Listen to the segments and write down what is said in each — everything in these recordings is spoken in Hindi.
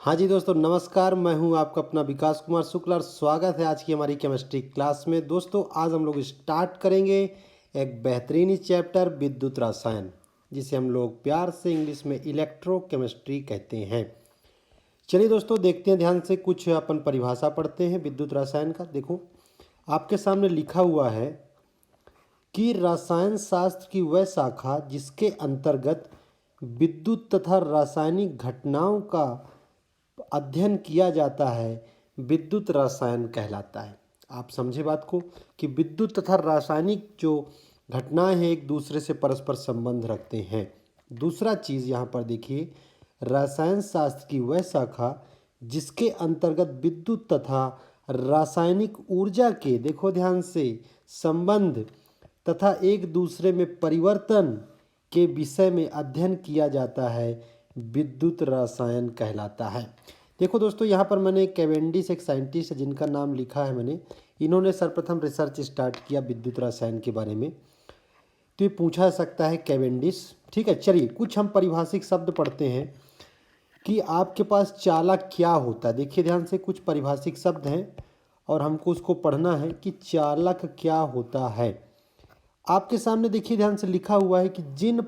हाँ जी दोस्तों, नमस्कार। मैं हूं आपका अपना विकास कुमार शुक्ला और स्वागत है आज की हमारी केमिस्ट्री क्लास में। दोस्तों आज हम लोग स्टार्ट करेंगे एक बेहतरीन चैप्टर विद्युत रसायन, जिसे हम लोग प्यार से इंग्लिश में इलेक्ट्रोकेमिस्ट्री कहते हैं। चलिए दोस्तों देखते हैं ध्यान से, कुछ अपन परिभाषा पढ़ते हैं विद्युत रसायन का। देखो आपके सामने लिखा हुआ है कि रसायन शास्त्र की वह शाखा जिसके अंतर्गत विद्युत तथा रासायनिक घटनाओं का अध्ययन किया जाता है विद्युत रसायन कहलाता है। आप समझे बात को कि विद्युत तथा रासायनिक जो घटनाएं हैं एक दूसरे से परस्पर संबंध रखते हैं। दूसरा चीज़ यहाँ पर देखिए, रसायन शास्त्र की वह शाखा जिसके अंतर्गत विद्युत तथा रासायनिक ऊर्जा के, देखो ध्यान से, संबंध तथा एक दूसरे में परिवर्तन के विषय में अध्ययन किया जाता है विद्युत रसायन कहलाता है। देखो दोस्तों यहाँ पर मैंने कैवेंडिश, एक साइंटिस्ट है जिनका नाम लिखा है मैंने, इन्होंने सर्वप्रथम रिसर्च स्टार्ट किया विद्युत रसायन के बारे में। तो ये पूछा जा सकता है कैवेंडिश। ठीक है, चलिए कुछ हम परिभाषिक शब्द पढ़ते हैं कि आपके पास चालक क्या होता है। देखिए ध्यान से, कुछ परिभाषिक शब्द हैं और हमको उसको पढ़ना है कि चालक क्या होता है। आपके सामने देखिए ध्यान से लिखा हुआ है कि जिन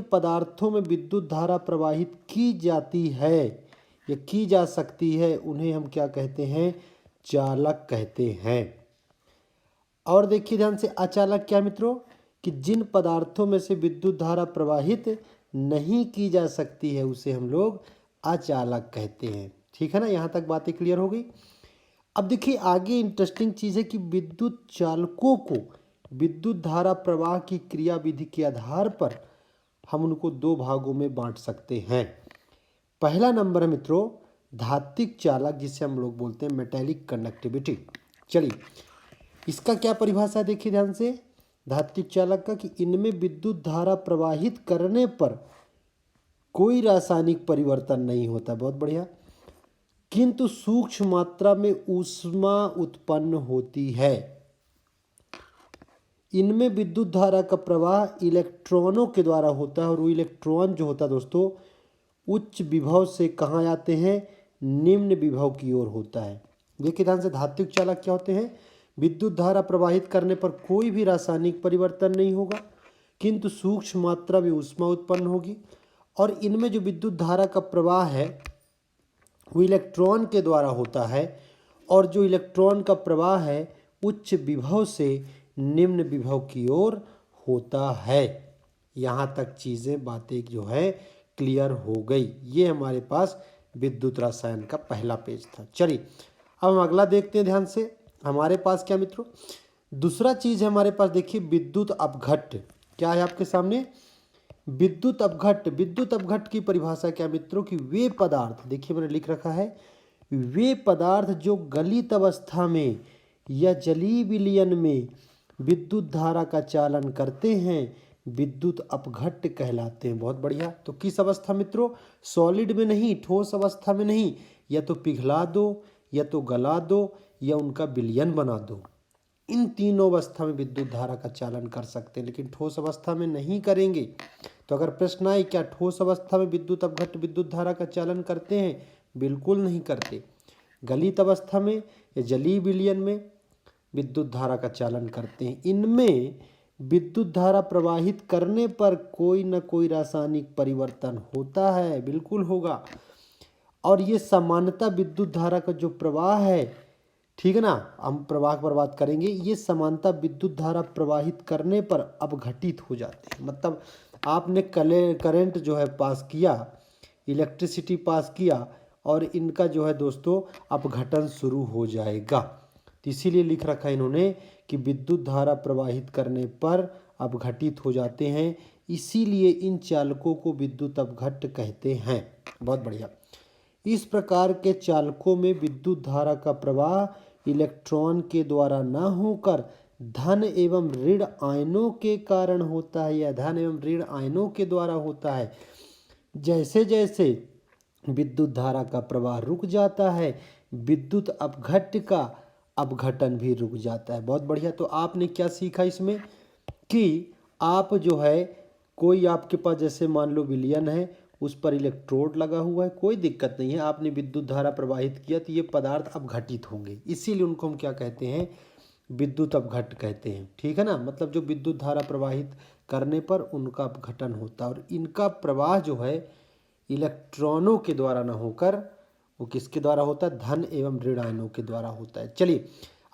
पदार्थों में विद्युत धारा प्रवाहित की जाती है या की जा सकती है उन्हें हम क्या कहते हैं, चालक कहते हैं। और देखिए ध्यान से, अचालक क्या मित्रों, कि जिन पदार्थों में से विद्युत धारा प्रवाहित नहीं की जा सकती है उसे हम लोग अचालक कहते हैं। ठीक है ना, यहाँ तक बातें क्लियर हो गई। अब देखिए आगे इंटरेस्टिंग चीज़ है कि विद्युत चालकों को विद्युत धारा प्रवाह की क्रिया विधि के आधार पर हम उनको दो भागों में बांट सकते हैं। पहला नंबर है मित्रों धात्विक चालक, जिसे हम लोग बोलते हैं मेटेलिक कंडक्टिविटी। चलिए इसका क्या परिभाषा देखिए ध्यान से, धात्विक चालक का, कि इनमें विद्युत धारा प्रवाहित करने पर कोई रासायनिक परिवर्तन नहीं होता, बहुत बढ़िया, किंतु सूक्ष्म मात्रा में ऊष्मा उत्पन्न होती है। इनमें विद्युत धारा का प्रवाह इलेक्ट्रॉनों के द्वारा होता है और वो इलेक्ट्रॉन जो होता है दोस्तों उच्च विभव से कहाँ आते हैं, निम्न विभव की ओर होता है। देखिए ध्यान से, धात्विक चालक क्या होते हैं, विद्युत धारा प्रवाहित करने पर कोई भी रासायनिक परिवर्तन नहीं होगा किंतु सूक्ष्म मात्रा में ऊष्मा उत्पन्न होगी, और इनमें जो विद्युत धारा का प्रवाह है वो इलेक्ट्रॉन के द्वारा होता है, और जो इलेक्ट्रॉन का प्रवाह है उच्च विभव से निम्न विभव की ओर होता है। यहाँ तक चीज़ें, बातें जो है क्लियर हो गई। ये हमारे पास विद्युत रसायन का पहला पेज था। चलिए अब हम अगला देखते हैं ध्यान से। हमारे पास क्या मित्रों, दूसरा चीज़ है हमारे पास, देखिए विद्युत अपघट्ट। क्या है आपके सामने, विद्युत अपघट्ट। विद्युत अपघट्ट की परिभाषा क्या मित्रों, कि वे पदार्थ, देखिए मैंने लिख रखा है, वे पदार्थ जो गलित अवस्था में या जलीय विलयन में विद्युत धारा का चालन करते हैं विद्युत अपघट्ट कहलाते हैं। बहुत बढ़िया। तो किस अवस्था मित्रों, सॉलिड में नहीं, ठोस अवस्था में नहीं, या तो पिघला दो या तो गला दो या उनका विलयन बना दो, इन तीनों अवस्था में विद्युत धारा का चालन कर सकते हैं, लेकिन ठोस अवस्था में नहीं करेंगे। तो अगर प्रश्न आए क्या ठोस अवस्था में विद्युत अपघट्ट विद्युत धारा का चालन करते हैं, बिल्कुल नहीं करते। गलित अवस्था में या जलीय विलयन में विद्युत धारा का चालन करते हैं। इनमें विद्युत धारा प्रवाहित करने पर कोई न कोई रासायनिक परिवर्तन होता है, बिल्कुल होगा। और ये सामान्यतः विद्युत धारा का जो प्रवाह है, ठीक है ना, हम प्रवाह पर बात करेंगे, ये समानता विद्युत धारा प्रवाहित करने पर अपघटित हो जाते हैं। मतलब आपने करंट जो है पास किया, इलेक्ट्रिसिटी पास किया, और इनका जो है दोस्तों अपघटन शुरू हो जाएगा। तो इसीलिए लिख रखा है इन्होंने कि विद्युत धारा प्रवाहित करने पर अपघटित हो जाते हैं, इसीलिए इन चालकों को विद्युत अपघट्ट कहते हैं। बहुत बढ़िया। इस प्रकार के चालकों में विद्युत धारा का प्रवाह इलेक्ट्रॉन के द्वारा न होकर धन एवं ऋण आयनों के कारण होता है, या धन एवं ऋण आयनों के द्वारा होता है। जैसे जैसे विद्युत धारा का प्रवाह रुक जाता है, विद्युत अपघट्ट का अपघटन भी रुक जाता है। बहुत बढ़िया। तो आपने क्या सीखा इसमें, कि आप जो है कोई आपके पास जैसे मान लो विलयन है, उस पर इलेक्ट्रोड लगा हुआ है, कोई दिक्कत नहीं है, आपने विद्युत धारा प्रवाहित किया तो ये पदार्थ अपघटित होंगे, इसीलिए उनको हम क्या कहते हैं, विद्युत अपघट कहते हैं। ठीक है ना, मतलब जो विद्युत धारा प्रवाहित करने पर उनका अपघटन होता है, और इनका प्रवाह जो है इलेक्ट्रॉनों के द्वारा न होकर वो किसके द्वारा होता है, धन एवं ऋण आयनों के द्वारा होता है। चलिए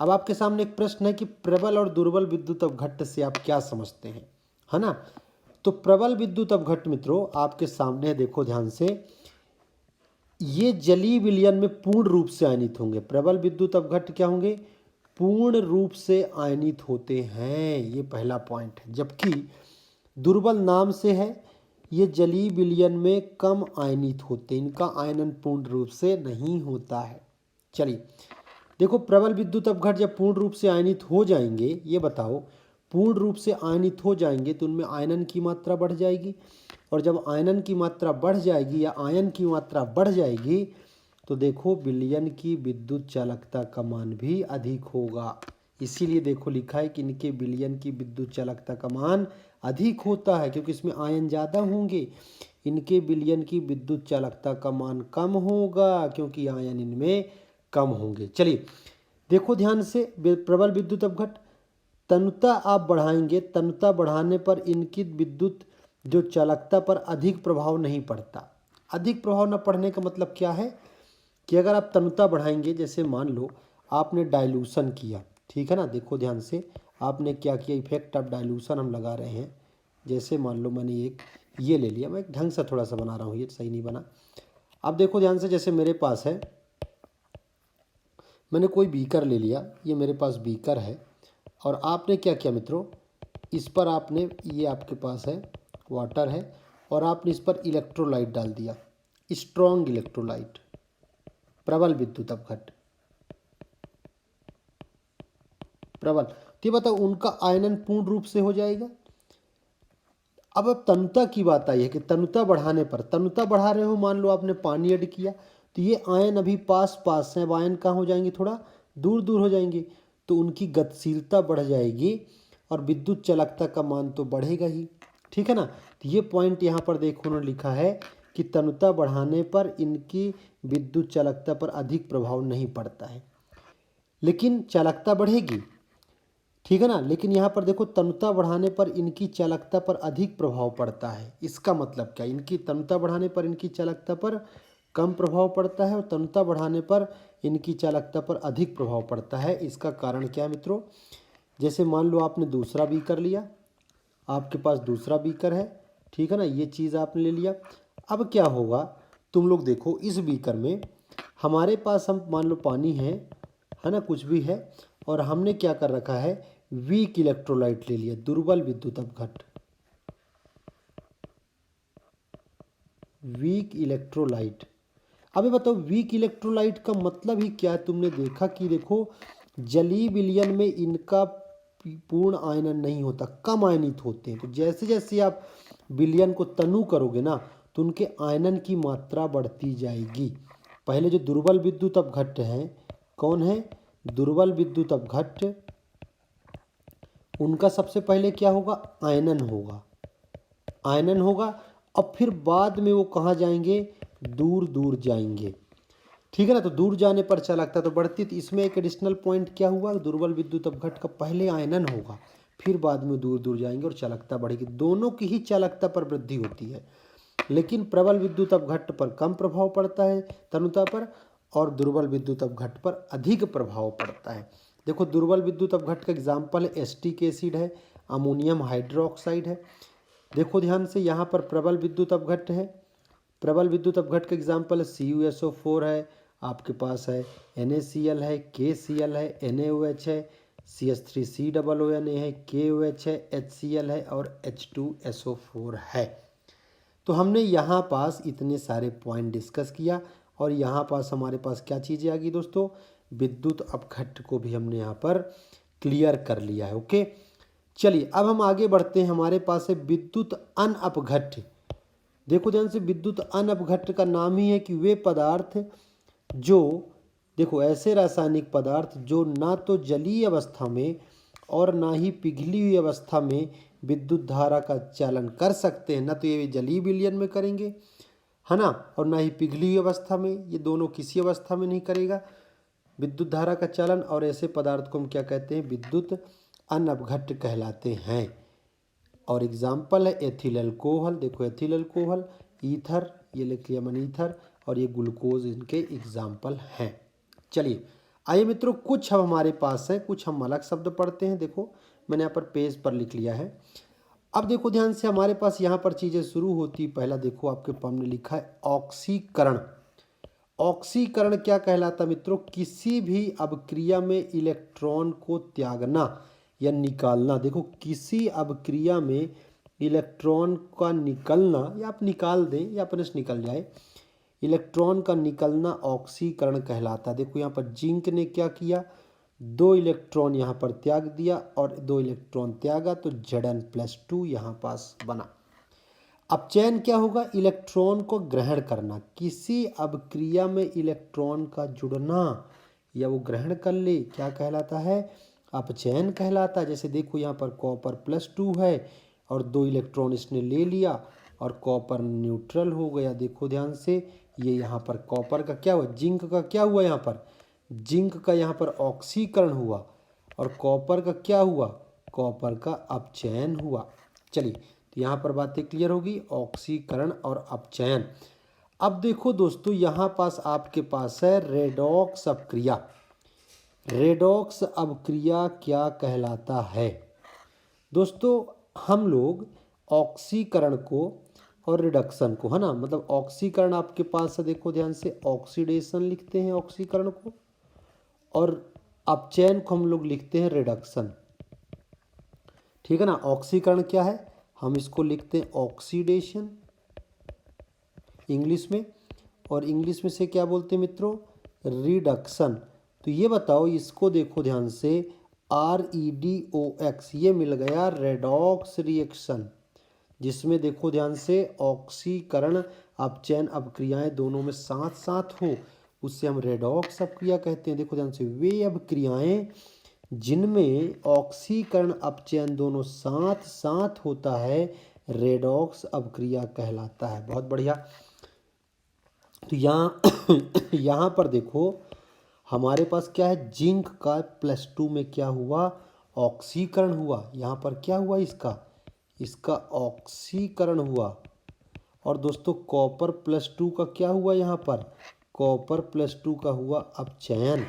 अब आपके सामने एक प्रश्न है कि प्रबल और दुर्बल विद्युत अपघट्ट से आप क्या समझते हैं, है ना। तो प्रबल विद्युत अपघट्ट मित्रों आपके सामने है, देखो ध्यान से, ये जलीय विलयन में पूर्ण रूप से आयनित होंगे। प्रबल विद्युत अपघट्ट क्या होंगे, पूर्ण रूप से आयनित होते हैं, ये पहला पॉइंट है। जबकि दुर्बल नाम से है, ये जलीय विलयन में कम आयनित होते हैं, इनका आयनन पूर्ण रूप से नहीं होता है। चलिए देखो, प्रबल विद्युत अपघट्ट जब पूर्ण रूप से आयनित हो जाएंगे, ये बताओ, पूर्ण रूप से आयनित हो जाएंगे तो उनमें आयनन की मात्रा बढ़ जाएगी, और जब आयनन की मात्रा बढ़ जाएगी या आयन की मात्रा बढ़ जाएगी तो देखो विलयन की विद्युत चालकता का मान भी अधिक होगा। इसीलिए देखो लिखा है कि इनके विलयन की विद्युत चालकता का मान अधिक होता है, क्योंकि इसमें आयन ज़्यादा होंगे। इनके विलयन की विद्युत चालकता का मान कम होगा, क्योंकि आयन इनमें कम होंगे। चलिए देखो ध्यान से, प्रबल विद्युत अपघट्ट, तनुता आप बढ़ाएंगे, तनुता बढ़ाने पर इनकी विद्युत जो चालकता पर अधिक प्रभाव नहीं पड़ता। अधिक प्रभाव न पड़ने का मतलब क्या है कि अगर आप तनुता बढ़ाएंगे, जैसे मान लो आपने डाइल्यूशन किया, ठीक है ना, देखो ध्यान से, आपने क्या किया, इफेक्ट ऑफ डाइल्यूशन हम लगा रहे हैं। जैसे मान लो मैंने एक ये ले लिया, मैं एक ढंग से थोड़ा सा बना रहा हूँ, ये सही नहीं बना। अब देखो ध्यान से, जैसे मेरे पास है, मैंने कोई बीकर ले लिया, ये मेरे पास बीकर है, और आपने क्या किया मित्रों, इस पर आपने, ये आपके पास है वाटर है, और आपने इस पर इलेक्ट्रोलाइट डाल दिया, स्ट्रॉन्ग इलेक्ट्रोलाइट, प्रबल विद्युत अपघट्ट, प्रबल। तो ये बताओ उनका आयनन पूर्ण रूप से हो जाएगा। अब तनुता की बात आई है कि तनुता बढ़ाने पर, तनुता बढ़ा रहे हो, मान लो आपने पानी ऐड किया, तो ये आयन अभी पास पास हैं, अब आयन कहाँ हो जाएंगे, थोड़ा दूर दूर हो जाएंगे, तो उनकी गतिशीलता बढ़ जाएगी और विद्युत चालकता का मान तो बढ़ेगा ही। ठीक है ना, तो ये पॉइंट यहाँ पर देखो उन्होंने लिखा है कि तनुता बढ़ाने पर इनकी विद्युत चालकता पर अधिक प्रभाव नहीं पड़ता है, लेकिन चालकता बढ़ेगी। ठीक है ना, लेकिन यहाँ पर देखो, तनुता बढ़ाने पर इनकी चालकता पर अधिक प्रभाव पड़ता है। इसका मतलब क्या, इनकी तनुता बढ़ाने पर इनकी चालकता पर कम प्रभाव पड़ता है, और तनुता बढ़ाने पर इनकी चालकता पर अधिक प्रभाव पड़ता है। इसका कारण क्या है मित्रों, जैसे मान लो आपने दूसरा बीकर लिया, आपके पास दूसरा बीकर है, ठीक है ना, ये चीज़ आपने ले लिया। अब क्या होगा, तुम लोग देखो, इस बीकर में हमारे पास, हम मान लो पानी है ना, कुछ भी है, और हमने क्या कर रखा है, वीक इलेक्ट्रोलाइट ले लिया, दुर्बल विद्युत अपघट्ट, वीक इलेक्ट्रोलाइट। अब ये बताओ वीक इलेक्ट्रोलाइट का मतलब ही क्या है। तुमने देखा कि देखो जलीय विलयन में इनका पूर्ण आयनन नहीं होता, कम आयनित होते हैं। तो जैसे जैसे आप विलयन को तनु करोगे ना, तो उनके आयनन की मात्रा बढ़ती जाएगी। पहले जो दुर्बल विद्युत अपघट्ट हैं, कौन है, दुर्बल विद्युत अपघट्ट, उनका सबसे पहले क्या होगा, आयनन होगा, आयनन होगा, और फिर बाद में वो कहाँ जाएंगे, दूर दूर जाएंगे। ठीक है ना, तो दूर जाने पर चालकता तो बढ़ती है। तो इसमें एक एडिशनल पॉइंट क्या हुआ, दुर्बल विद्युत अपघट्ट का पहले आयनन होगा, फिर बाद में दूर दूर जाएंगे और चालकता बढ़ेगी। दोनों की ही चालकता पर वृद्धि होती है, लेकिन प्रबल विद्युत अपघट्ट पर कम प्रभाव पड़ता है तनुता पर, और दुर्बल विद्युत अपघट्ट पर अधिक प्रभाव पड़ता है। देखो दुर्बल विद्युत अपघट्ट का एग्जाम्पल है एसिटिक एसिड है, अमोनियम हाइड्रोक्साइड है। देखो ध्यान से, यहाँ पर प्रबल विद्युत अपघट्ट है, प्रबल विद्युत अपघट्ट का एग्जाम्पल है CuSO4 है, आपके पास है NaCl है, KCl है, NaOH है, CH3COONA है, KOH है, HCl है और H2SO4 है। तो हमने यहाँ पास इतने सारे पॉइंट डिस्कस किया, और यहाँ पास हमारे पास क्या चीज़ें आ गई दोस्तों, विद्युत अपघट्ट को भी हमने यहाँ पर क्लियर कर लिया है। ओके, चलिए अब हम आगे बढ़ते हैं। हमारे पास है विद्युत अनअपघट्ट। देखो ध्यान से, विद्युत अनअपघट्ट का नाम ही है कि वे पदार्थ जो, देखो ऐसे रासायनिक पदार्थ जो ना तो जलीय अवस्था में और ना ही पिघली हुई अवस्था में विद्युत धारा का चालन कर सकते हैं। ना तो ये जलीय विलयन में करेंगे है ना, और ना ही पिघली हुई अवस्था में, ये दोनों किसी अवस्था में नहीं करेगा विद्युत धारा का चालन। और ऐसे पदार्थ को हम क्या कहते हैं, विद्युत अनअपघट्य कहलाते हैं। और एग्जाम्पल है एथिल अल्कोहल, देखो एथिल अल्कोहल, ईथर, ये लिख लिया मैंने ईथर, और ये ग्लूकोज इनके एग्जाम्पल हैं। चलिए आइए मित्रों, कुछ अब हमारे पास है, कुछ हम अलग शब्द पढ़ते हैं। देखो मैंने यहाँ पर पेज पर लिख लिया है। अब देखो ध्यान से, हमारे पास यहाँ पर चीज़ें शुरू होती। पहला देखो आपके हमने लिखा है ऑक्सीकरण। ऑक्सीकरण क्या कहलाता मित्रों, किसी भी अभिक्रिया में इलेक्ट्रॉन को त्यागना या निकालना। देखो किसी अभिक्रिया में इलेक्ट्रॉन का निकलना, या आप निकाल दें या अपने से निकल जाए, इलेक्ट्रॉन का निकलना ऑक्सीकरण कहलाता है। देखो यहाँ पर जिंक ने क्या किया, 2 इलेक्ट्रॉन यहाँ पर त्याग दिया और 2 इलेक्ट्रॉन त्यागा, तो Zn+2 यहाँ पास बना। अपचयन क्या होगा, इलेक्ट्रॉन को ग्रहण करना। किसी अभिक्रिया में इलेक्ट्रॉन का जुड़ना या वो ग्रहण कर ले, क्या कहलाता है, अपचयन कहलाता है। जैसे देखो यहाँ पर कॉपर+2 है और 2 इलेक्ट्रॉन इसने ले लिया और कॉपर न्यूट्रल हो गया। देखो ध्यान से, ये यहाँ पर कॉपर का क्या हुआ, जिंक का क्या हुआ, यहाँ पर जिंक का यहाँ पर ऑक्सीकरण हुआ, और कॉपर का क्या हुआ, कॉपर का अपचयन हुआ। चलिए तो यहाँ पर बातें क्लियर होगी, ऑक्सीकरण और अपचयन। अब देखो दोस्तों, यहाँ पास आपके पास है रेडॉक्स अपक्रिया। रेडॉक्स अपक्रिया क्या कहलाता है दोस्तों, हम लोग ऑक्सीकरण को और रिडक्शन को, है ना, मतलब ऑक्सीकरण आपके पास है, देखो ध्यान से, ऑक्सीडेशन लिखते हैं ऑक्सीकरण को, और अपचयन को हम लोग लिखते हैं रिडक्शन। ठीक है ना, ऑक्सीकरण क्या है, हम इसको लिखते हैं ऑक्सीडेशन इंग्लिश में, और इंग्लिश में से क्या बोलते हैं मित्रों, रिडक्शन। तो ये बताओ, इसको देखो ध्यान से, REDOX, ये मिल गया रेडॉक्स रिएक्शन, जिसमें देखो ध्यान से ऑक्सीकरण अपचयन अपक्रियाएं दोनों में साथ साथ हो, उससे हम रेडॉक्स अपक्रिया कहते हैं। देखो ध्यान से, वे अपक्रियाएं जिनमें ऑक्सीकरण अपचयन दोनों साथ साथ होता है, रेडॉक्स अपक्रिया कहलाता है। बहुत बढ़िया। तो यहाँ पर देखो हमारे पास क्या है, जिंक का +2 में क्या हुआ, ऑक्सीकरण हुआ। यहाँ पर क्या हुआ, इसका ऑक्सीकरण हुआ। और दोस्तों कॉपर+2 का क्या हुआ, यहाँ पर कॉपर+2 का हुआ अपचयन।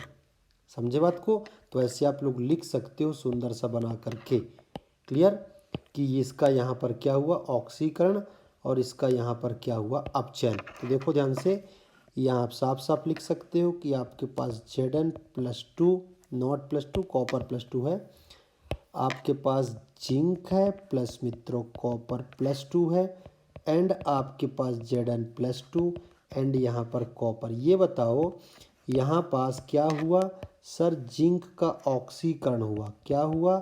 समझे बात को, तो ऐसे आप लोग लिख सकते हो सुंदर सा बना करके। क्लियर, कि इसका यहाँ पर क्या हुआ, ऑक्सीकरण, और इसका यहाँ पर क्या हुआ, अपचयन। तो देखो ध्यान से, यहाँ आप साफ साफ लिख सकते हो कि आपके पास Zn+2 नॉट +2 कॉपर+2 है, आपके पास जिंक है प्लस मित्रों कॉपर+2 है, एंड आपके पास Zn+2 एंड यहाँ पर कॉपर। ये बताओ यहाँ पास क्या हुआ सर, जिंक का ऑक्सीकरण हुआ। क्या हुआ,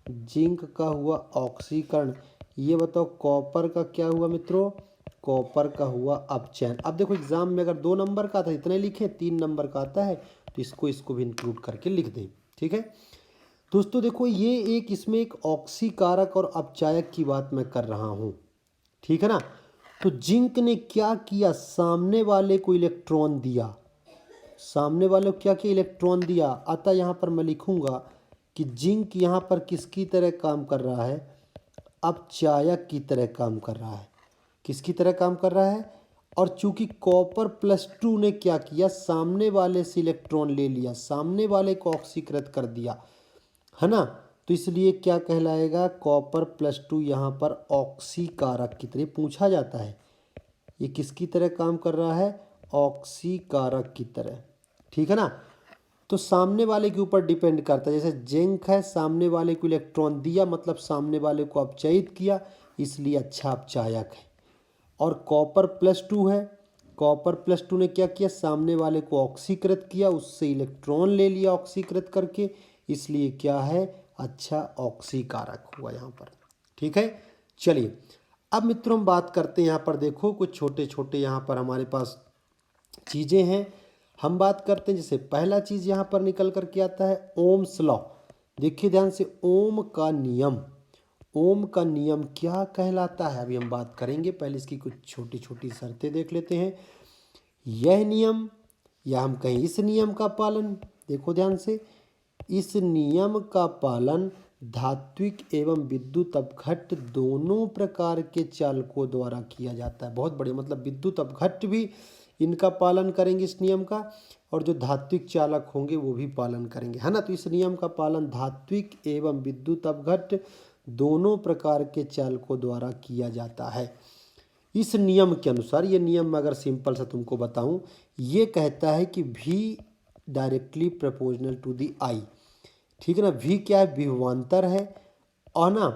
जिंक का हुआ ऑक्सीकरण। ये बताओ कॉपर का क्या हुआ मित्रों, कॉपर का हुआ अपचयन। अब देखो एग्जाम में अगर 2 नंबर का आता है इतने लिखें, 3 नंबर का आता है तो इसको भी इंक्लूड करके लिख दें। ठीक है दोस्तों, देखो ये एक इसमें एक ऑक्सीकारक और अपचायक की बात मैं कर रहा हूँ। ठीक है ना, तो जिंक ने क्या किया, सामने वाले को इलेक्ट्रॉन दिया, सामने वाले को क्या किया, इलेक्ट्रॉन दिया। अतः यहाँ पर मैं लिखूंगा कि जिंक यहाँ पर किसकी तरह काम कर रहा है, अपचायक की तरह काम कर रहा है। किसकी तरह काम कर रहा है, और चूंकि कॉपर+2 ने क्या किया, सामने वाले से इलेक्ट्रॉन ले लिया, सामने वाले को ऑक्सीकृत कर दिया, है ना, तो इसलिए क्या कहलाएगा, कॉपर+2 यहाँ पर ऑक्सीकारक की तरह पूछा जाता है। ये किसकी तरह काम कर रहा है, ऑक्सीकारक की तरह। ठीक है ना, तो सामने वाले के ऊपर डिपेंड करता है। जैसे जिंक है, सामने वाले को इलेक्ट्रॉन दिया मतलब सामने वाले को अपचयित किया, इसलिए अच्छा अपचायक है। और कॉपर+2 है, कॉपर+2 ने क्या किया, सामने वाले को ऑक्सीकृत किया, उससे इलेक्ट्रॉन ले लिया ऑक्सीकृत करके, इसलिए क्या है, अच्छा ऑक्सीकारक हुआ यहाँ पर। ठीक है, चलिए अब मित्रों हम बात करते हैं, यहाँ पर देखो कुछ छोटे छोटे यहाँ पर हमारे पास चीज़ें हैं, हम बात करते हैं। जैसे पहला चीज़ यहाँ पर निकल कर के आता है ओम्स लॉ। देखिए ध्यान से, ओम का नियम, ओम का नियम क्या कहलाता है, अभी हम बात करेंगे। पहले इसकी कुछ छोटी छोटी शर्तें देख लेते हैं। यह नियम या हम कहें इस नियम का पालन, देखो ध्यान से, इस नियम का पालन धात्विक एवं विद्युत अपघट्ट दोनों प्रकार के चालकों द्वारा किया जाता है। बहुत बढ़िया, मतलब विद्युत अपघट्ट भी इनका पालन करेंगे इस नियम का, और जो धात्विक चालक होंगे वो भी पालन करेंगे, है ना। तो इस नियम का पालन धात्विक एवं विद्युत अपघट्ट दोनों प्रकार के चालकों द्वारा किया जाता है। इस नियम के अनुसार, ये नियम मैं अगर सिंपल सा तुमको बताऊं, ये कहता है कि V directly proportional to the I, ठीक है ना। V क्या है, विभवांतर है, और ना,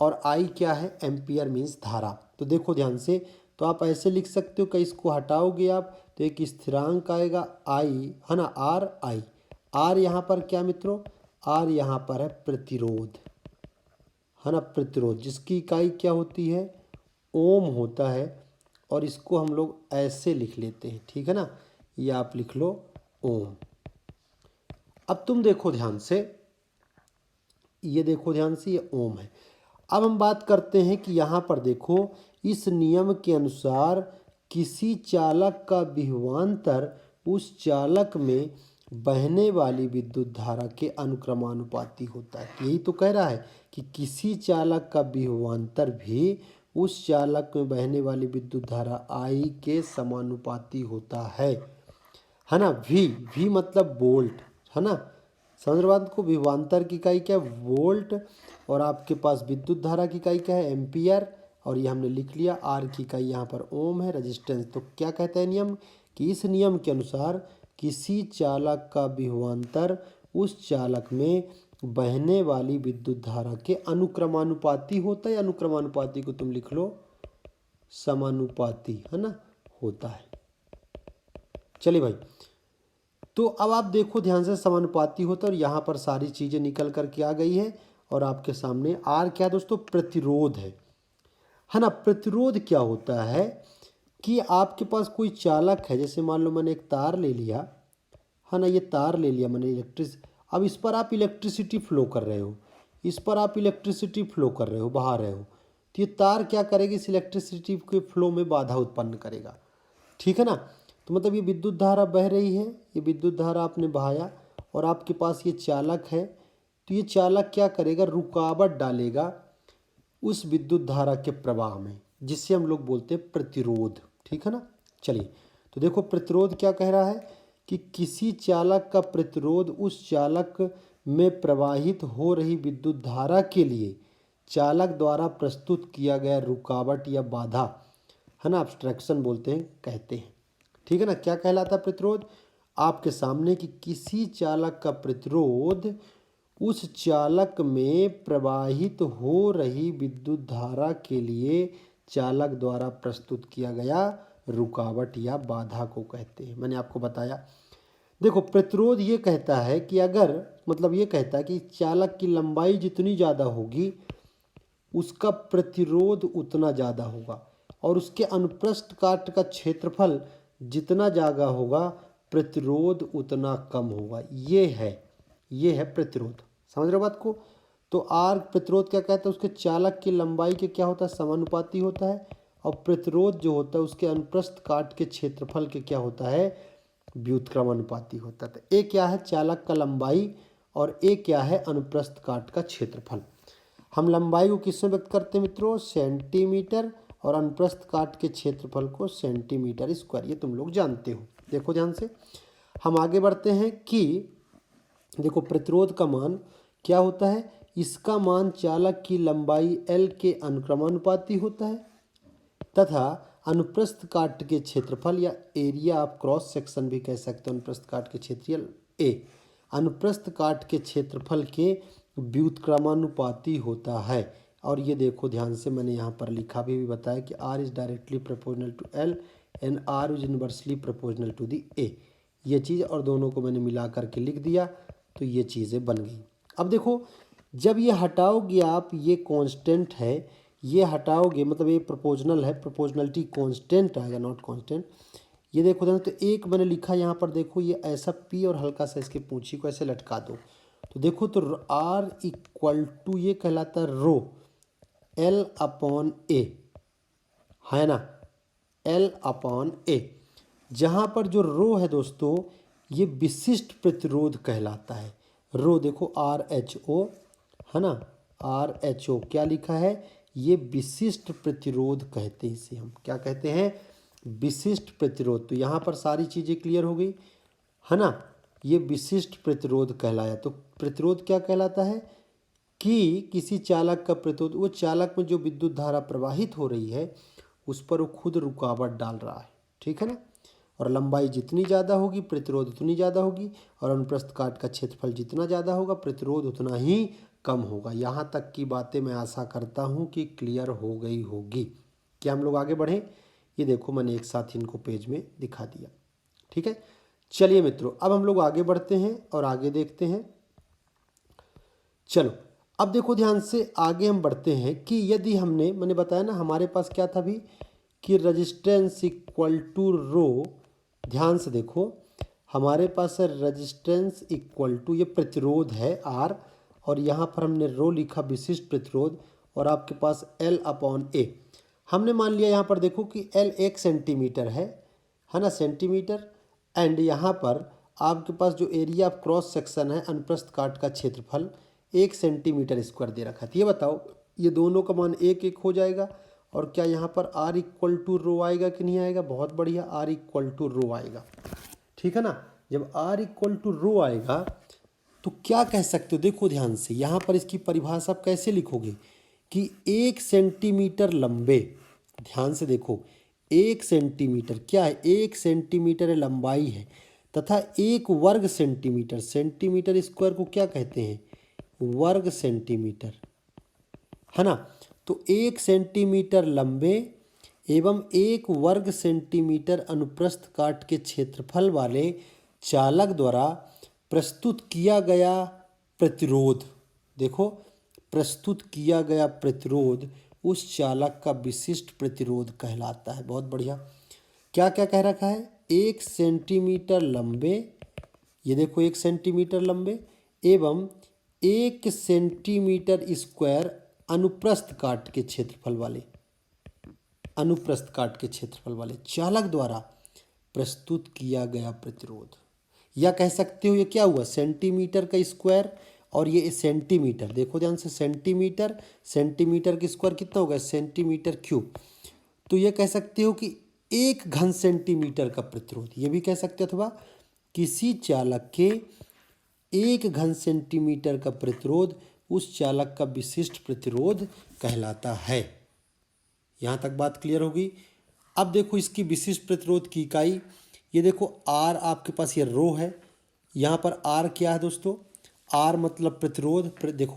और I क्या है, एम्पियर मीन्स धारा। तो देखो ध्यान से, तो आप ऐसे लिख सकते हो कि इसको हटाओगे आप तो एक स्थिरांक आएगा I, है ना, RI। R यहाँ पर क्या मित्रों, R यहाँ पर है प्रतिरोध, है ना, प्रतिरोध, जिसकी इकाई क्या होती है, ओम होता है। और इसको हम लोग ऐसे लिख लेते हैं, ठीक है ना, ये आप लिख लो ओम। अब तुम देखो ध्यान से, ये देखो ध्यान से, ये ओम है। अब हम बात करते हैं कि यहाँ पर देखो, इस नियम के अनुसार किसी चालक का विभवांतर उस चालक में बहने वाली विद्युत धारा के अनुक्रमानुपाती होता है। यही तो कह रहा है कि किसी चालक का विभवांतर भी उस चालक में बहने वाली विद्युत धारा I के समानुपाती होता है ना। V मतलब वोल्ट, है ना, समझ बात को। विभवांतर की इकाई क्या है, वोल्ट, और आपके पास विद्युत धारा की इकाई क्या है, एम्पियर, और ये हमने लिख लिया। R की इकाई यहाँ पर ओम है, रेजिस्टेंस। तो क्या कहता है नियम, कि इस नियम के अनुसार किसी चालक का विभवांतर उस चालक में बहने वाली विद्युत धारा के अनुक्रमानुपाती होता है। अनुक्रमानुपाती को तुम लिख लो समानुपाती, है ना, होता है। चलिए भाई, तो अब आप देखो ध्यान से, समानुपाती होता है, और यहाँ पर सारी चीज़ें निकल करके आ गई है। और आपके सामने R क्या है दोस्तों, प्रतिरोध है ना। प्रतिरोध क्या होता है कि आपके पास कोई चालक है, जैसे मान लो मैंने एक तार ले लिया, है ना, ये तार ले लिया मैंने, अब इस पर आप इलेक्ट्रिसिटी फ्लो कर रहे हो, इस पर आप इलेक्ट्रिसिटी फ्लो कर रहे हो, बहा रहे हो, तो ये तार क्या करेगी, इस इलेक्ट्रिसिटी के फ्लो में बाधा उत्पन्न करेगा, ठीक है ना। तो मतलब ये विद्युत धारा बह रही है, ये विद्युत धारा आपने बहाया, और आपके पास ये चालक है, तो ये चालक क्या करेगा, रुकावट डालेगा उस विद्युत धारा के प्रवाह में, जिससे हम लोग बोलते हैं प्रतिरोध, ठीक है ना। चलिए, तो देखो प्रतिरोध क्या कह रहा है कि किसी चालक का प्रतिरोध उस चालक में प्रवाहित हो रही विद्युत धारा के लिए चालक द्वारा प्रस्तुत किया गया रुकावट या बाधा, है ना, अब्स्ट्रैक्शन बोलते हैं, कहते हैं, ठीक है ना। क्या कहलाता है प्रतिरोध, आपके सामने कि किसी चालक का प्रतिरोध उस चालक में प्रवाहित हो रही विद्युत धारा के लिए चालक द्वारा प्रस्तुत किया गया रुकावट या बाधा को कहते हैं। मैंने आपको बताया, देखो प्रतिरोध ये कहता है कि अगर, मतलब ये कहता है कि चालक की लंबाई जितनी ज़्यादा होगी उसका प्रतिरोध उतना ज़्यादा होगा, और उसके अनुप्रस्थ काट का क्षेत्रफल जितना ज़्यादा होगा प्रतिरोध उतना कम होगा। ये है प्रतिरोध, समझ रहे हो बात को। तो R प्रतिरोध क्या कहता है, उसके चालक की लंबाई के क्या होता है, समानुपाती होता है, और प्रतिरोध जो होता है उसके अनुप्रस्थ काट के क्षेत्रफल के क्या होता है, व्युत्क्रमानुपाती होता है। तो ए क्या है, चालक का लंबाई, और ए क्या है, अनुप्रस्थ काट का क्षेत्रफल। हम लंबाई को किसमें व्यक्त करते हैं मित्रों, सेंटीमीटर, और अनुप्रस्थ काट के क्षेत्रफल को सेंटीमीटर स्क्वायर, ये तुम लोग जानते हो। देखो ध्यान से, हम आगे बढ़ते हैं कि देखो प्रतिरोध का मान क्या होता है, इसका मान चालक की लंबाई L के अनुक्रमानुपाती होता है, तथा अनुप्रस्थ काट के क्षेत्रफल या एरिया ऑफ क्रॉस सेक्शन भी कह सकते हो, अनुप्रस्थ काट के क्षेत्रफल A अनुप्रस्थ काट के क्षेत्रफल के व्युत्क्रमानुपाती होता है। और ये देखो ध्यान से, मैंने यहाँ पर लिखा भी बताया कि R is directly proportional to L and R is inversely proportional to the A, ये चीज़, और दोनों को मैंने मिला करके लिख दिया, तो ये चीज़ें बन गई। अब देखो, जब ये हटाओगे आप, ये कांस्टेंट है, ये हटाओगे मतलब ये प्रोपोर्शनल है, प्रोपोर्शनलिटी कांस्टेंट आएगा, नॉट कांस्टेंट। ये देखो ध्यान, तो एक मैंने लिखा यहाँ पर, देखो ये ऐसा P और हल्का सा इसके पूंछी को ऐसे लटका दो, तो देखो तो R इक्वल टू ये कहलाता है रो, L/A है ना, L/A। जहाँ पर जो रो है दोस्तों ये विशिष्ट प्रतिरोध कहलाता है। रो देखो RH O है ना, RH O क्या लिखा है, ये विशिष्ट प्रतिरोध कहते हैं इसे, हम क्या कहते हैं, विशिष्ट प्रतिरोध। तो यहाँ पर सारी चीज़ें क्लियर हो गई है ना। ये विशिष्ट प्रतिरोध कहलाया। तो प्रतिरोध क्या कहलाता है कि किसी चालक का प्रतिरोध, वो चालक में जो विद्युत धारा प्रवाहित हो रही है उस पर वो खुद रुकावट डाल रहा है, ठीक है ना। और लंबाई जितनी ज़्यादा होगी प्रतिरोध उतनी ज़्यादा होगी, और अनुप्रस्थ काट का क्षेत्रफल जितना ज़्यादा होगा प्रतिरोध उतना ही कम होगा। यहाँ तक की बातें मैं आशा करता हूँ कि क्लियर हो गई होगी। क्या हम लोग आगे बढ़ें? ये देखो मैंने एक साथ इनको पेज में दिखा दिया, ठीक है। चलिए मित्रों, अब हम लोग आगे बढ़ते हैं और आगे देखते हैं। चलो अब देखो ध्यान से, आगे हम बढ़ते हैं कि यदि मैंने बताया ना हमारे पास क्या था अभी, कि रजिस्टेंस इक्वल टू रो। ध्यान से देखो, हमारे पास है रजिस्टेंस इक्वल टू, ये प्रतिरोध है R, और यहाँ पर हमने रो लिखा विशिष्ट प्रतिरोध, और आपके पास L/A। हमने मान लिया यहाँ पर देखो कि L 1 सेंटीमीटर है ना, सेंटीमीटर। एंड यहाँ पर आपके पास जो एरिया ऑफ क्रॉस सेक्शन है, अनुप्रस्थ काट का क्षेत्रफल 1 सेंटीमीटर स्क्वायर दे रखा है। तो ये बताओ, ये दोनों का मान 1 हो जाएगा, और क्या यहाँ पर R इक्वल टू रो आएगा कि नहीं आएगा? बहुत बढ़िया, R इक्वल टू रो आएगा, ठीक है ना। जब R इक्वल टू रो आएगा तो क्या कह सकते हो, देखो ध्यान से, यहाँ पर इसकी परिभाषा आप कैसे लिखोगे कि 1 सेंटीमीटर लंबे, ध्यान से देखो 1 सेंटीमीटर क्या है, 1 सेंटीमीटर लंबाई है, तथा 1 वर्ग सेंटीमीटर, सेंटीमीटर स्क्वायर को क्या कहते हैं, वर्ग सेंटीमीटर, है ना। तो 1 सेंटीमीटर लंबे एवं 1 वर्ग सेंटीमीटर अनुप्रस्थ काट के क्षेत्रफल वाले चालक द्वारा प्रस्तुत किया गया प्रतिरोध, देखो प्रस्तुत किया गया प्रतिरोध उस चालक का विशिष्ट प्रतिरोध कहलाता है। बहुत बढ़िया। क्या क्या कह रखा है, 1 सेंटीमीटर लंबे, ये देखो 1 सेंटीमीटर लंबे एवं 1 सेंटीमीटर स्क्वायर अनुप्रस्थ काट के क्षेत्रफल वाले, अनुप्रस्थ काट के क्षेत्रफल वाले चालक द्वारा प्रस्तुत किया गया प्रतिरोध। या कह सकते हो ये क्या हुआ, सेंटीमीटर का स्क्वायर और ये सेंटीमीटर, देखो ध्यान से, सेंटीमीटर, सेंटीमीटर की स्क्वायर कितना होगा, सेंटीमीटर क्यूब। तो ये कह सकते हो कि 1 घन सेंटीमीटर का प्रतिरोध, ये भी कह सकते हो, अथवा किसी चालक के 1 घन सेंटीमीटर का प्रतिरोध उस चालक का विशिष्ट प्रतिरोध कहलाता है। यहाँ तक बात क्लियर होगी। अब देखो इसकी विशिष्ट प्रतिरोध की इकाई, ये देखो R आपके पास ये रो है, यहाँ पर R क्या है दोस्तों, R मतलब प्रतिरोध, देखो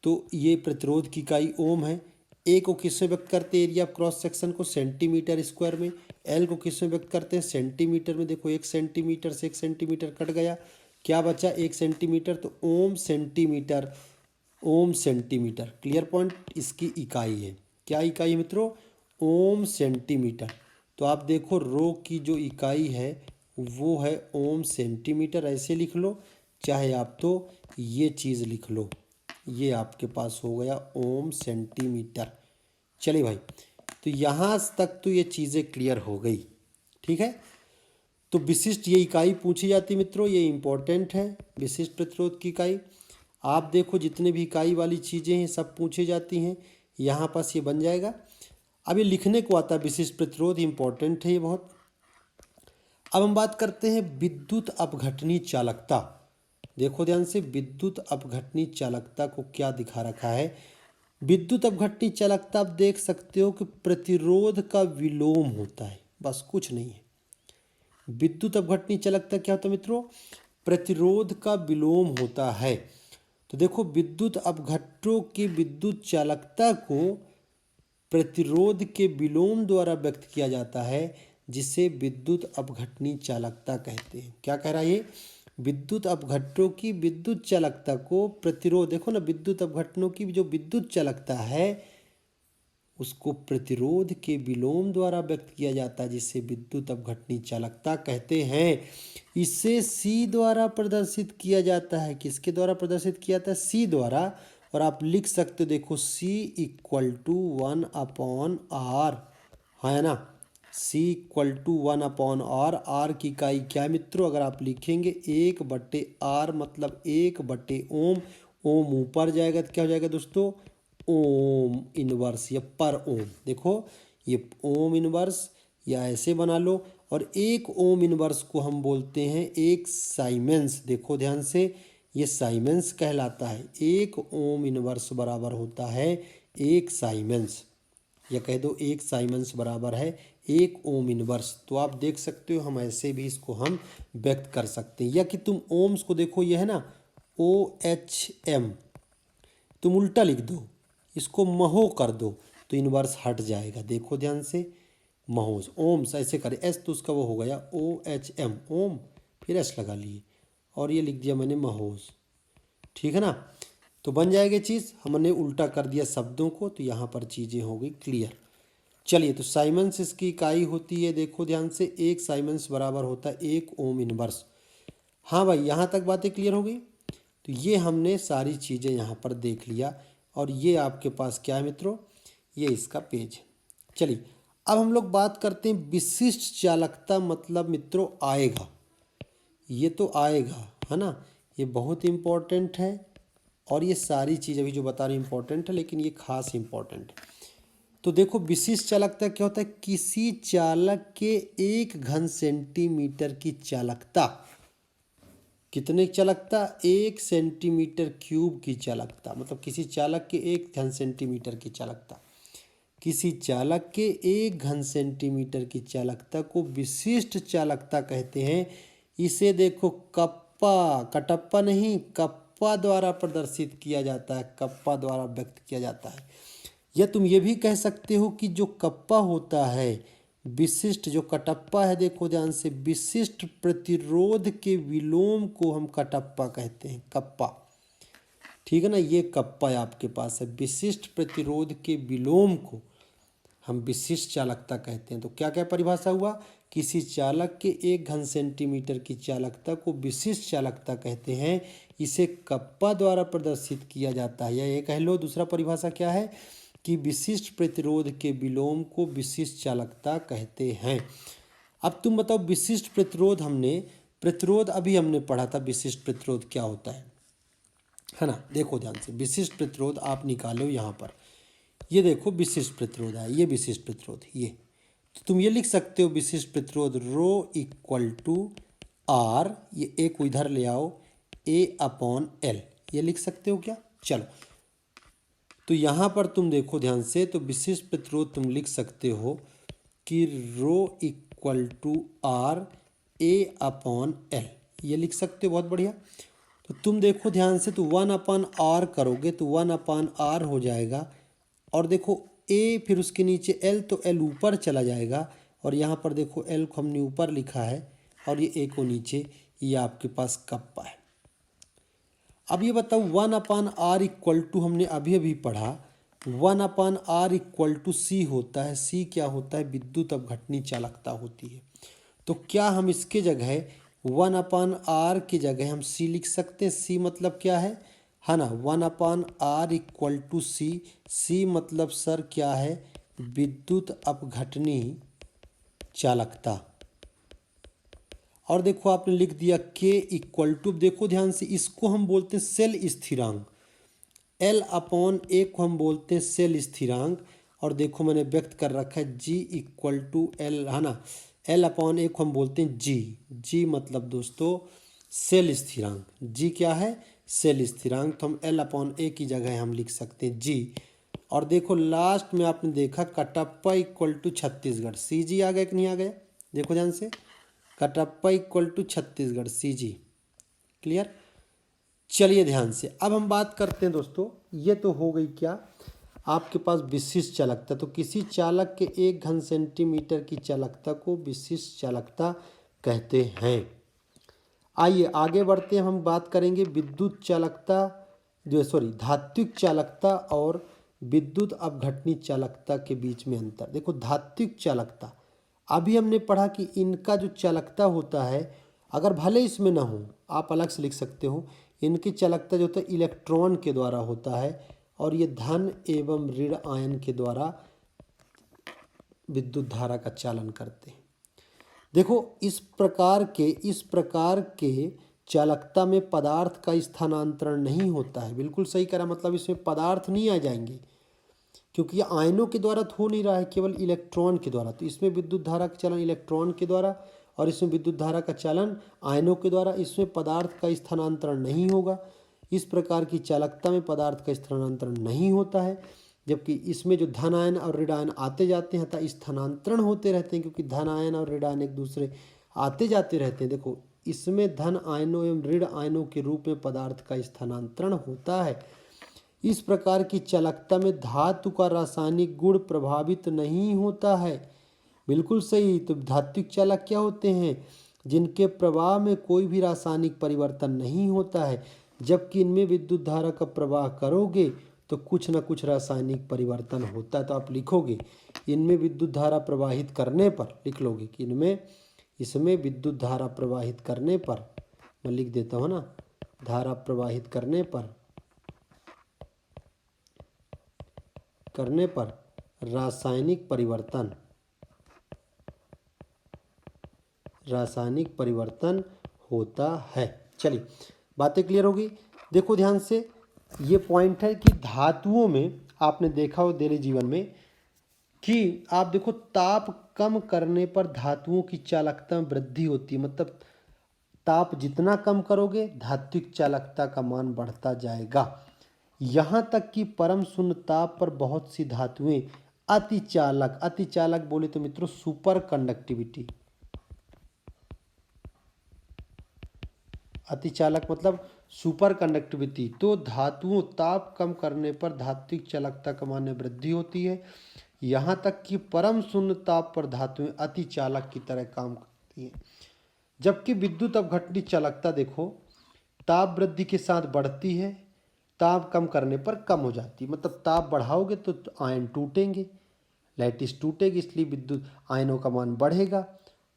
तो ये प्रतिरोध की इकाई ओम है। A को किस में व्यक्त करते हैं, एरिया ऑफ क्रॉस सेक्शन को सेंटीमीटर स्क्वायर में। L को किस में व्यक्त करते हैं, सेंटीमीटर में। देखो 1 सेंटीमीटर से 1 सेंटीमीटर कट गया, क्या बचा 1 सेंटीमीटर, तो ओम सेंटीमीटर, ओम सेंटीमीटर। क्लियर पॉइंट, इसकी इकाई है, क्या इकाई है मित्रों, ओम सेंटीमीटर। तो आप देखो रो की जो इकाई है वो है ओम सेंटीमीटर, ऐसे लिख लो, चाहे आप तो ये चीज़ लिख लो, ये आपके पास हो गया ओम सेंटीमीटर। चलिए भाई, तो यहाँ तक तो ये चीज़ें क्लियर हो गई, ठीक है। तो विशिष्ट ये इकाई पूछी जाती मित्रों, ये इम्पोर्टेंट है, विशिष्ट प्रतिरोध की इकाई। आप देखो जितने भी इकाई वाली चीज़ें हैं सब पूछी जाती हैं, यहाँ पास ये बन जाएगा। अब ये लिखने को आता है विशिष्ट प्रतिरोध, इम्पोर्टेंट है ये बहुत। अब हम बात करते हैं विद्युत अपघटनी चालकता। देखो ध्यान से, विद्युत अपघटनी चालकता को क्या दिखा रखा है। विद्युत अपघटनी चालकता आप देख सकते हो कि प्रतिरोध का विलोम होता है, बस कुछ नहीं है। विद्युत अपघटनी चालकता क्या होता है मित्रों, प्रतिरोध का विलोम होता है। तो देखो विद्युत अपघट्टों की विद्युत चालकता को प्रतिरोध के विलोम द्वारा व्यक्त किया जाता है, जिसे विद्युत अपघटनी चालकता कहते हैं। क्या कह रहा है ये, विद्युत अपघट्टों की विद्युत चालकता को प्रतिरोध, देखो ना, विद्युत अपघटनों की जो विद्युत चालकता है उसको प्रतिरोध के विलोम द्वारा व्यक्त किया जाता है, जिसे विद्युत अपघटनी चालकता कहते हैं। इसे C द्वारा प्रदर्शित किया जाता है, किसके द्वारा प्रदर्शित किया जाता है, C द्वारा। और आप लिख सकते हो, देखो C इक्वल टू 1/r, है ना। C equal to 1/r, are की इकाई क्या है मित्रों, अगर आप लिखेंगे 1/r मतलब 1/ओम, ओम ऊपर जाएगा तो क्या हो जाएगा दोस्तों, ओम इनवर्स या पर ओम। देखो ये ओम इनवर्स या ऐसे बना लो, और एक ओम इनवर्स को हम बोलते हैं एक साइमेंस। देखो ध्यान से, ये साइमेंस कहलाता है। एक ओम इनवर्स बराबर होता है एक साइमेंस, या कह दो एक साइमेंस बराबर है एक ओम इनवर्स। तो आप देख सकते हो, हम ऐसे भी इसको हम व्यक्त कर सकते हैं। या कि तुम ओम्स को देखो, ये है ना OHM, तुम उल्टा लिख दो, इसको महो कर दो तो इनवर्स हट जाएगा। देखो ध्यान से, महोस ओम्स ऐसे करें, एस तो उसका वो हो गया OHM ओम, फिर एस लगा लिए और ये लिख दिया मैंने महोस, ठीक है ना। तो बन जाएगी चीज़, हमने उल्टा कर दिया शब्दों को, तो यहाँ पर चीज़ें हो गई क्लियर। चलिए, तो साइमंस इसकी इकाई होती है, देखो ध्यान से, एक साइमंस बराबर होता है एक ओम इनवर्स। हाँ भाई, यहाँ तक बातें क्लियर हो गई। तो ये हमने सारी चीज़ें यहाँ पर देख लिया, और ये आपके पास क्या है मित्रों, ये इसका पेज है। चलिए, अब हम लोग बात करते हैं विशिष्ट चालकता, मतलब मित्रों आएगा, ये तो आएगा, है ना, ये बहुत इम्पोर्टेंट है। और ये सारी चीज़ अभी जो बता रही इम्पोर्टेंट है, लेकिन ये खास इम्पोर्टेंट है। तो देखो, विशिष्ट चालकता क्या होता है, किसी चालक के 1 घन सेंटीमीटर की चालकता, कितने चालकता, 1 सेंटीमीटर क्यूब की चालकता, मतलब किसी चालक के 1 घन सेंटीमीटर की चालकता, किसी चालक के 1 घन सेंटीमीटर की चालकता को विशिष्ट चालकता कहते हैं। इसे देखो कप्पा, कटप्पा नहीं, कप्पा द्वारा प्रदर्शित किया जाता है, कप्पा द्वारा व्यक्त किया जाता है। या तुम ये भी कह सकते हो कि जो कप्पा होता है, विशिष्ट जो कटप्पा है, देखो ध्यान से, विशिष्ट प्रतिरोध के विलोम को हम कटप्पा कहते हैं, कप्पा, ठीक है ना। ये कप्पा आपके पास है, विशिष्ट प्रतिरोध के विलोम को हम विशिष्ट चालकता कहते हैं। तो क्या क्या परिभाषा हुआ, किसी चालक के 1 घन सेंटीमीटर की चालकता को विशिष्ट चालकता कहते हैं, इसे कप्पा द्वारा प्रदर्शित किया जाता है। या ये कह लो, दूसरा परिभाषा क्या है, कि विशिष्ट प्रतिरोध के विलोम को विशिष्ट चालकता कहते हैं। अब तुम बताओ, विशिष्ट प्रतिरोध, प्रतिरोध अभी हमने पढ़ा था, विशिष्ट प्रतिरोध क्या होता है ना। देखो ध्यान से, विशिष्ट प्रतिरोध आप निकालो यहाँ पर, ये देखो विशिष्ट प्रतिरोध है, ये विशिष्ट प्रतिरोध, ये तो तुम ये लिख सकते हो, विशिष्ट प्रतिरोध रो इक्वल टू आर, ये एक इधर ले आओ, A/L, ये लिख सकते हो क्या। चलो, तो यहाँ पर तुम देखो ध्यान से, तो विशिष्ट प्रतिरोध तुम लिख सकते हो कि rho equal to are A/L, ये लिख सकते हो, बहुत बढ़िया। तो तुम देखो ध्यान से, तो 1/r करोगे तो 1/r हो जाएगा, और देखो A फिर उसके नीचे L, तो L ऊपर चला जाएगा, और यहाँ पर देखो L को हमने ऊपर लिखा है और ये A को नीचे, ये आपके पास कप्पा है। अब ये बताओ, 1/r इक्वल टू, हमने अभी अभी पढ़ा, 1/r इक्वल टू C होता है। C क्या होता है, विद्युत अपघटनी चालकता होती है। तो क्या हम इसके जगह 1/r की जगह हम C लिख सकते हैं। C मतलब क्या है ना, 1/r equal to C, C मतलब सर क्या है, विद्युत अपघटनी चालकता। और देखो आपने लिख दिया K इक्वल टू, देखो ध्यान से, इसको हम बोलते हैं सेल स्थिरांक, L/A को हम बोलते हैं सेल स्थिरांक। और देखो मैंने व्यक्त कर रखा है G इक्वल टू L, है ना, L/A को हम बोलते हैं G, G मतलब दोस्तों सेल स्थिरांक, G क्या है, सेल स्थिरांक। तो हम L/A की जगह हम लिख सकते हैं G। और देखो लास्ट में आपने देखा Kattappa equal to Chhattisgarh, CG आ गया कि नहीं आ गया, देखो ध्यान से, Kattappa equal to Chhattisgarh, CG, clear. चलिए ध्यान से, अब हम बात करते हैं दोस्तों, ये तो हो गई क्या आपके पास विशिष्ट चालकता। तो किसी चालक के 1 घन सेंटीमीटर की चालकता को विशिष्ट चालकता कहते हैं। आइए आगे बढ़ते हैं, हम बात करेंगे विद्युत चालकता, धात्विक चालकता और विद्युत अपघटनी चालकता के बीच में अंतर। देखो, धात्विक चालकता, अभी हमने पढ़ा कि इनका जो चालकता होता है, अगर भले इसमें ना हो, आप अलग से लिख सकते हो, इनकी चालकता जो होता है इलेक्ट्रॉन के द्वारा होता है और ये धन एवं ऋण आयन के द्वारा विद्युत धारा का चालन करते हैं। देखो इस प्रकार के चालकता में पदार्थ का स्थानांतरण नहीं होता है। बिल्कुल सही करा, मतलब इसमें पदार्थ नहीं आ जाएंगे क्योंकि ये आयनों के द्वारा तो हो नहीं रहा है, केवल इलेक्ट्रॉन के द्वारा। तो इसमें विद्युत धारा का चालन इलेक्ट्रॉन के द्वारा और इसमें विद्युत धारा का चालन आयनों के द्वारा। इसमें पदार्थ का स्थानांतरण नहीं होगा। इस प्रकार की चालकता में पदार्थ का स्थानांतरण नहीं होता है, जबकि इसमें जो धन आयन और ऋण आयन आते जाते हैं अतः स्थानांतरण होते रहते हैं, क्योंकि धन आयन और ऋण आयन एक दूसरे आते जाते रहते हैं। देखो इसमें धन आयनों एवं ऋण आयनों के रूप में पदार्थ का स्थानांतरण होता है। इस प्रकार की चालकता में धातु का रासायनिक गुण प्रभावित नहीं होता है। बिल्कुल सही। तो धात्विक चालक क्या होते हैं? जिनके प्रवाह में कोई भी रासायनिक परिवर्तन नहीं होता है, जबकि इनमें विद्युत धारा का प्रवाह करोगे तो कुछ न कुछ रासायनिक परिवर्तन होता है। तो आप लिखोगे इनमें विद्युत धारा प्रवाहित करने पर, लिख लोगे कि इसमें विद्युत धारा प्रवाहित करने पर, मैं लिख देता हूँ ना, धारा प्रवाहित करने पर रासायनिक परिवर्तन होता है। चलिए बातें क्लियर होगी। देखो ध्यान से, ये पॉइंट है कि धातुओं में आपने देखा हो डेली जीवन में कि आप देखो ताप कम करने पर धातुओं की चालकता में वृद्धि होती है। मतलब ताप जितना कम करोगे धात्विक चालकता का मान बढ़ता जाएगा। यहाँ तक कि परम शून्य ताप पर बहुत सी धातुएं अतिचालक बोले तो मित्रों सुपर कंडक्टिविटी, अतिचालक मतलब सुपर कंडक्टिविटी। तो धातुओं ताप कम करने पर धात्विक चालकता का मान में वृद्धि होती है। यहाँ तक कि परम शून्य ताप पर धातुएं अतिचालक की तरह काम करती हैं। जबकि विद्युत अपघटनी चालकता देखो ताप वृद्धि के साथ बढ़ती है, ताप कम करने पर कम हो जाती है। मतलब ताप बढ़ाओगे तो आयन टूटेंगे, लैटिस टूटेगी, इसलिए विद्युत आयनों का मान बढ़ेगा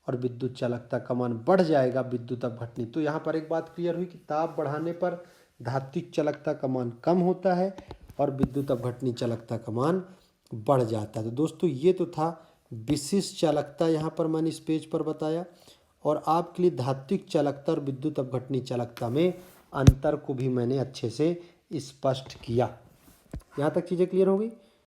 और विद्युत चालकता का मान बढ़ जाएगा विद्युत अपघटनी। तो यहाँ पर एक बात क्लियर हुई कि ताप बढ़ाने पर धात्विक चालकता का मान कम होता है और विद्युत अपघटनी चालकता का मान बढ़ जाता है। तो दोस्तों ये तो था विशिष्ट चालकता, यहाँ पर मैंने इस पेज पर बताया और आपके लिए धात्विक चालकता और विद्युत अपघटनी चालकता में अंतर को भी मैंने अच्छे से स्पष्ट किया। यहाँ तक चीज़ें क्लियर हो गई।